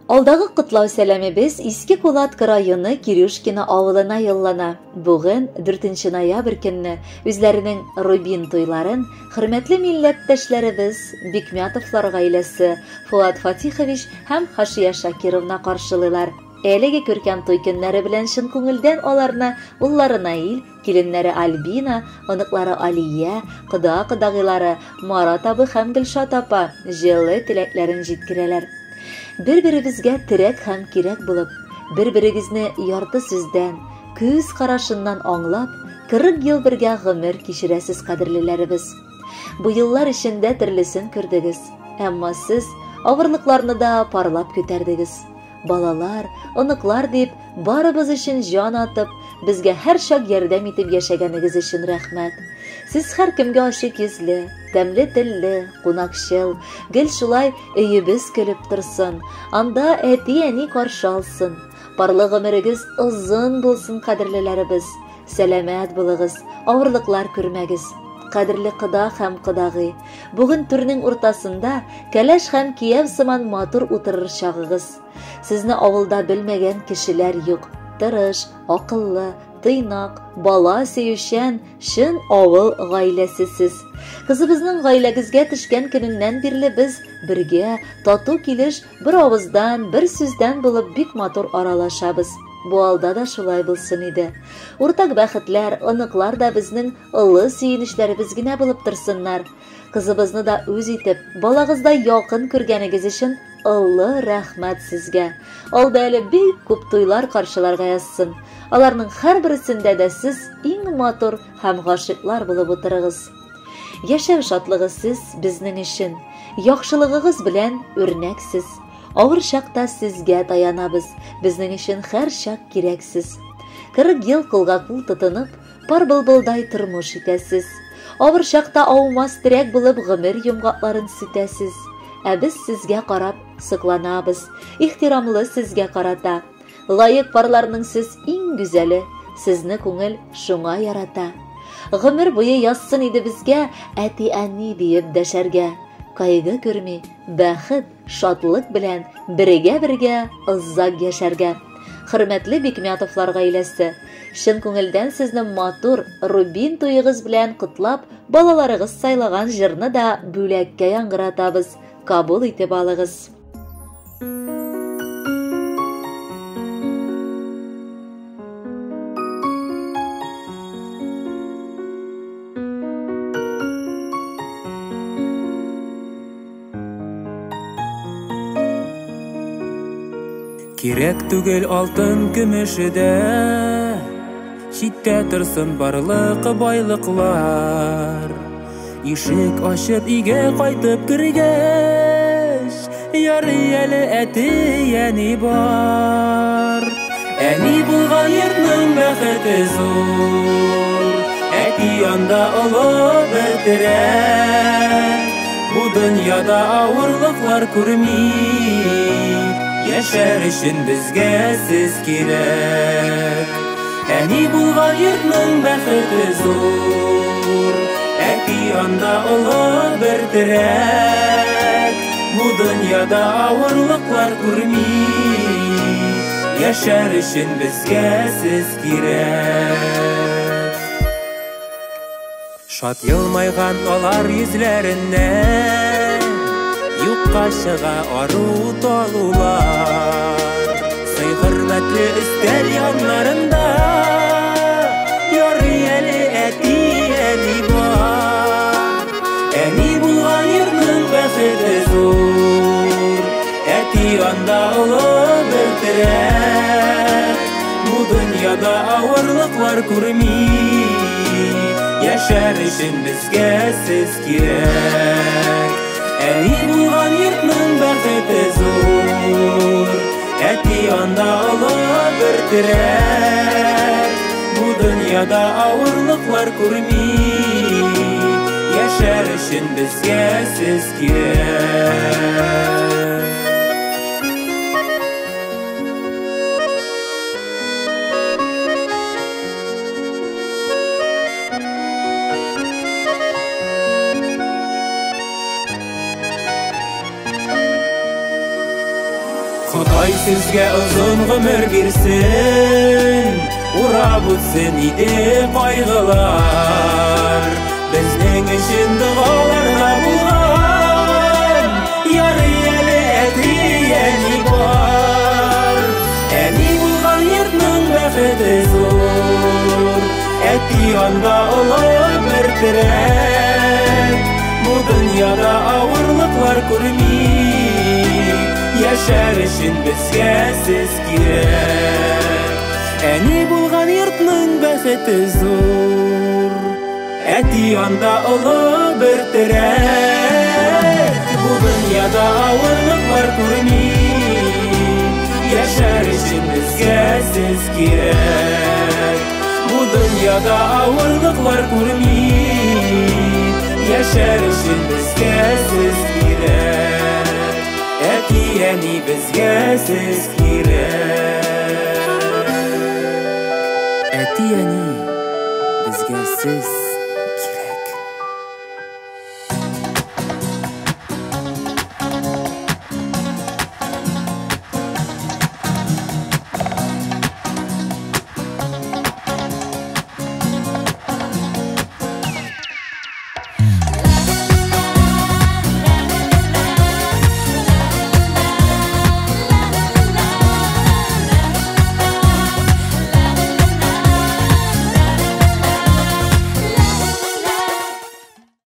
Алдагы котлау сәламебез Иске Кулат районы Кирюшкино авылына юллана. Бүген 4 ноябрь көнне үзләренең Рубин туйларын хөрмәтле милләттәшләребез Бикмятовлар гаиләсе Фуат Фатихович һәм Хашия Шакировна каршылыйлар. Әлеге күркәм туй көннәре белән чын күңелдән аларны уллары Наил, киленнәре Альбина, оныклары Алия, кыда-кыдагылары Марат абы һәм Гөлшат апа җылы теләкләрен җиткерәләр. Бер-беребезгә терәк һәм кирәк булып, бер-берегезне ярты сүздән, күз карашыннан аңлап, 40 ел бергә гомер кичерәсез кадерлеләребез. Бу еллар эчендә төрлесен күрдегез, әмма сез авырлыкларны да парлап күтәрдегез. Балалар, оныклар дип, барыбыз өчен җан атып, безгә һәр чак ярдәм итеп яшәгәнегез өчен рәхмәт. Сез һәр кемгә ачык йөзле, тәмле телле, кунакчыл, гел шулай өебез көлеп торсын, анда әти-әни каршы алсын. Парлы гомерегез озын булсын, кадерлеләребез. Сәламәт булыгыз, авырлыклар күрмәгез. Кадерле кыда һәм кыдагый, бүген түрнең уртасында кәләш һәм кияв сыман матур утырыр чагыгыз. Сезне авылда белмәгән кешеләр юк. Тырыш, акыллы, тыйнак, бала сөючән, шын авыл гаиләсесез. Кызыбызның гаиләгезгә төшкән көненнән бирле без бергә, тату килеш, бер авыздан, бер сүздән булып бик матур аралашабыз. Бу алда да шулай булсын иде. Уртак бәхетләр, оныклар да безнең ылы сөенечләребез генә булып торсыннар. Кызыбызны да үз итеп, балагызда якын күргәнегез өчен ылы рәхмәт сезгә. Алда әле бик күп туйлар каршыларга язсын. Аларның һәрберсендә дә сез иң матур һәм гашыйклар булып утырыгыз. Яшәү шатлыгы сез безнең өчен, яхшылыгыгыз белән үрнәксез. Авыр чакта сезгә таянабыз, безнең өчен һәр чак кирәксез. 40 ел кулга кул тотынып, пар былбылдай тормыш итәсез. Авыр чакта аумас терәк булып гомер йомгакларын сүтәсез. Ә без сезгә карап сыкланабыз, ихтирамлы сезгә карата. Лаек парларның сез иң гүзәле, сезне күңел шуңа ярата. Гомер буе язсын иде безгә әти-әни диеп дәшәргә. Кайгы күрми, бәхет, шатлык белән бергә-бергә озак яшәргә. Хөрмәтле Бикмятовлар гаиләсе, шын күңелдән сезне матур Рубин туйыгыз белән котлап, балаларыгыз сайлаган җырны да бүләккә яңгыратабыз. Кабул итеп алыгыз. Кирәк түгел алтын көмеше дә, читтә торсын барлык байлыклар. Ишек ачып өйгә кайтып кергәч, ярый әле әти-әни бар. Әни булган йортның бәхете зур, әти янда олы бер терәк. Бу дөньяда авырлыклар күрми, яшәр өчен безгә сез кирәк. Әни булган йортның бәхете зур, әти янда олы бер терәк. Бу дөньяда авырлыклар күрми, яшәр өчен безгә сез кирәк. Шат елмайган алар йөзләреннән юкка чыга ару талулар. Сый хөрмәтле өстәл яннарында ярый әле әти-әни бар. Әни булган йортның бәхете зур, әти анда олы бер терәк. Бу дөньяда авырлыклар күрми, яшәр өчен безгә сез кирәк. Әни булган йортның бәхете зур, әти анда олы бер терәк. Бу дөньяда авырлыклар күрми, яшәр өчен безгә сез кирәк. Худай сезгә озын гомер бирсен, урап үтсен иде кайгылар. Безнең өчен дуаларда булган, ярый әле әти-әни бар. Әни булган йортның бәхете зур, әти анда олы бер терәк. Бу дөньяда авырлыклар күрми, яшәр өчен безгә сез кирәк. Әни булган йортның бәхете зур, әти анда олы бер терәк. Бу дөньяда авырлыклар күрми, яшәр өчен безгә сез кирәк. Бу дөньяда авырлыклар күрми, яшәр өчен безгә сез кирәк. Әти-әни безгә сез кирәк. Әти-әни безгә сез